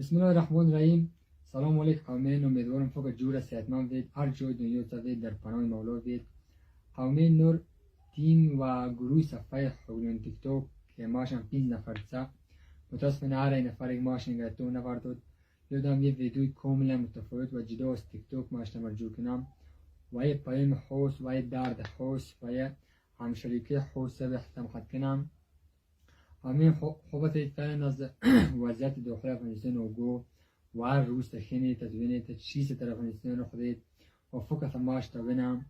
بسم الله الرحمن الرحیم. سلام علیکم قومین، امیدوارم فوق جور صحتمند وید، هر جای دنیا وید در پناه مولا وید. قومین نور تیم و گروه صفحه حقوقین تیک توک که ماشن 5 نفر سه متاسفانه هر این نفر یک ماشین گرتو نوردد. یادم یه ویدیوی کاملا متفاوت و جدا از تیک توک ماشن مرجو کنم و یه پیام خاص و یه درد خاص و یه همشریکی خاص به احتم خد کنم. همین خوبت فعلا از وضعیت داخل افغانستان و و هر روز تخینی تدوینی تشخیص طرف افغانستان رو خودید و فقط ماش تبینم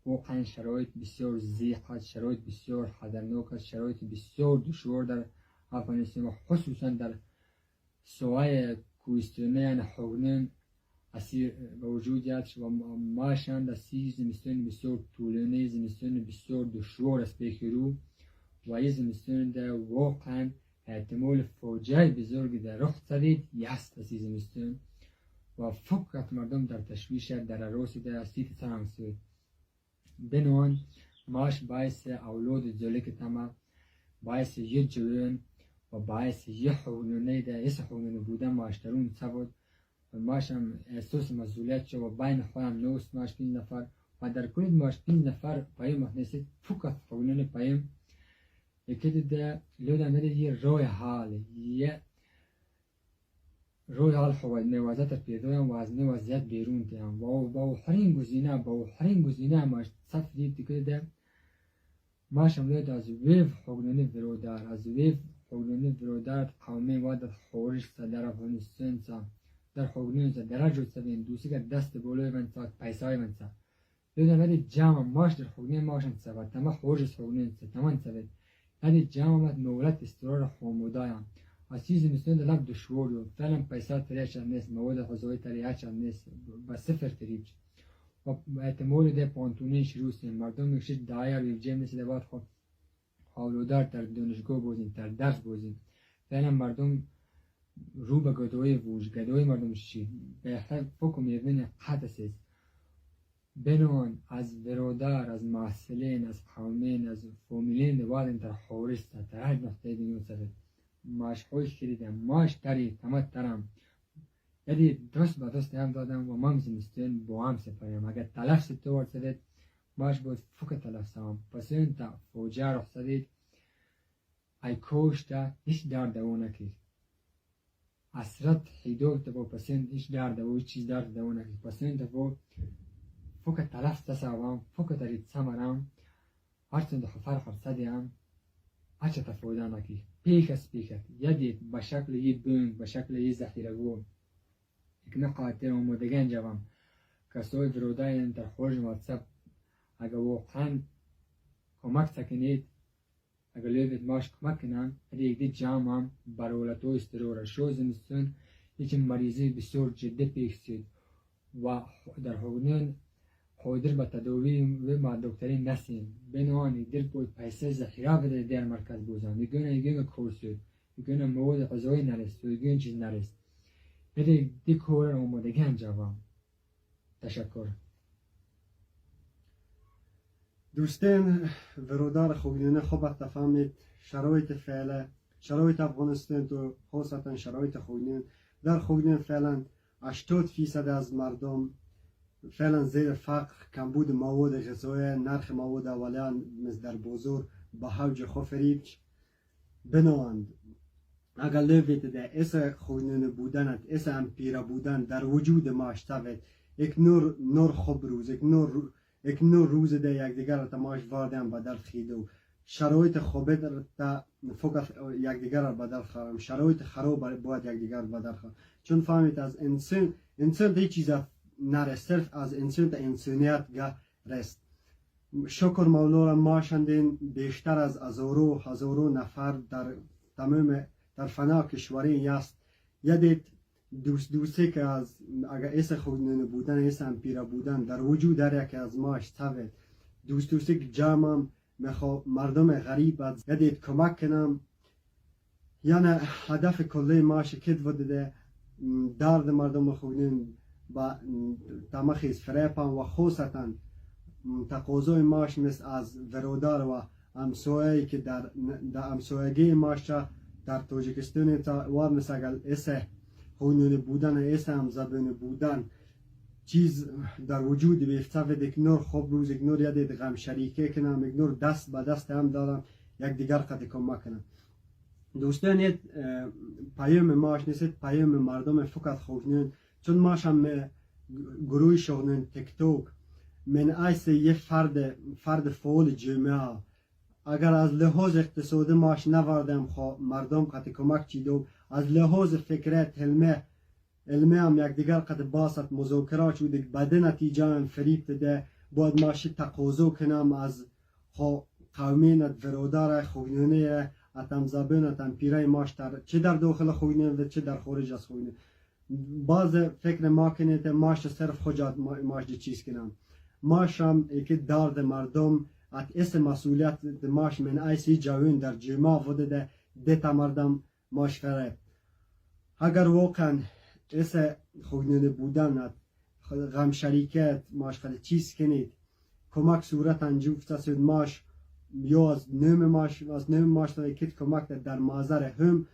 واقعا شرایط بسیار زیق است، شرایط بسیار خطرناک است، شرایط بسیار دشوار در افغانستان و خصوصا در سوای کوهستانی حقوقین اسیر به وجود است و ماشان در زمستان بسیار طولانی، زمستان بسیار دشوار است بکرو و این زمستان در واقعا احتمال فوجای بزرگ در رخ سرید یست از زمستان و فقط مردم در تشویش در راسی در سیت سرم سوید بنوان ماش باعث اولاد زلک تمام باعث یه جوان و باعث یه حقوقنونه در ایس حقوقنونه بودن ماشترون سبود و ماشم احساس مسئولیت شد و بین خودم نوست ماش 5 نفر و در کل ماش 5 نفر پایم محنسید فقط حقوقنونه پایم یکی ده لودم میده یه روی حال خواد نوازت پیدایم و از نوازیت بیرون تیم و با حرین گزینه ماش صف دید دیگه ده ماش امروز از ویف حقوقنونه برادر از ویف حقوقنونه برادر قومی و در خارج در افغانستان سا در حقوقنونه سا درجه سبین دوستی که دست بالای من سا پیسای من سا لودم میده جمع ماش در حقوقنونه ماشن سا و تمام خارج حقوقنونه سا تمام سبید هذه جامعة مولات استرار حمودايا عزيز المسلمين ده لاب دشورو فعلا پیسات تريش الناس مواد غذایی تريش الناس بصفر تريج و احتمال ده پانتونی شروع سن مردم میشه دایر و جمع مثل بعد خب حالودار در دانشگاه بودین در درس بودین فعلا مردم رو به گدای ووج گدای مردم شید به فکر میبینه حدث بنوان از برادر از محصلین از قومین از فامیلین دوادن در خارج در هر نقطه دنیا سرد ماش خوش کردم ماش تری تمت ترم یعنی درست به درست هم دادم و ما زمستان با هم سپریم اگر تلف ستوار سرد ماش بود فکر تلف سام پس این تا فوجه رو سرد ای کوشتا هیچ درد او نکرد اسرت حیدوب تا با پس این هیچ درد او هیچ چیز درد او نکرد پس این تا با فوق تلف تساوام فوق تريد سمرام هرچند خفر خرصديام اچه تفاوضان اکی پیکس یدید به شکل یه بنگ به شکل یه ذخیره گو اکنه قاطر و مدگن جوام کسای برودای در خارج واتساپ اگه واقعا کمک سکنید اگه لیوید ماش کمک کنن اگه یک دید جامعه برولتو استراره شو زمستون یکی مریضی بسیار جدی پیش سید و در حقوقین قادر به تداوی و دکتری نسیم بنوانی در بود پیسه ذخیره بده در مرکز بوزن یگونه کورسو یگونه مواد غذایی نرست و یگونه چیز نرست بده دی کور رو آمادگی انجام تشکر دوستان برادر خوبینه خوب تفهمید شرایط فعلا شرایط افغانستان تو خاصتا شرایط خوبینه در خوبینه فعلا 80% از مردم فعلا زیر فقر کمبود مواد غذایی نرخ مواد اولیان مثل در بازار با حوج خفریبچ بنواند اگر لویت ده ایس خوینن بودنت ایس امپیره بودن در وجود ماش تاوید یک نور خوب روز یک نور روز ده یک دیگر تا ماش واردن بدل خیدو شرایط خوبه تا فقط یک دیگر بدل خواهم شرایط خراب باید یک دیگر بدل خواهم چون فهمید از انسان ده چیزا نرست صرف از انسان تا انسانیت گه رست شکر مولا را ماشندین بیشتر از هزارو نفر در تمام در فنا کشوری است یدید دوستی که از اگر ایس خودنون بودن ایس امپیره بودن در وجود در یکی از ماش تاوید دوستی که جمعم مردم غریب از یدید کمک کنم یعنی هدف کلی ماش کد ودده درد مردم خودنون با تمخیز فریپان و خصوصا تقاضای ماش مثل از برادر و همسایه‌ای که در همسایگی ماش در تاجیکستان تا وار مثل اگل ایسه خوینون بودن ایسا هم زبان بودن چیز در وجود بیفته و اکنور خوب روز اکنور یاد غم شریکه کنم اکنور دست به دست هم دارم یک دیگر قد کمک کنم. دوستان این پیام ماش نیست پیام مردم فقط خوینون چون ماش هم گروه شغلن تیک توک من ایسا یه فرد فعال جمعه اگر از لحاظ اقتصادی ماش نوردم مردم قد کمک چیدو از لحاظ فکرت علمه هم یک دیگر قد باست مذاکرات شده بده نتیجه هم فریب ده باید ماشی تقاضا کنم از قومینت برادر خوینونه اتم زبان اتم پیره ماش چه در داخل خوینون و چه در خارج از خوینون باز فکر ما کنید ماش صرف خجات ماش چیز کنم ماش هم که درد مردم ات اس مسئولیت ماش من ایسی جوین در جمعه وده ده مردم ماش فره اگر واقعا اس خوینون بودن غم شریکت ماش خیلی چیز کنید کمک صورت انجوفت سود ماش یا از نوم ماش تا کت کمک در مازر هم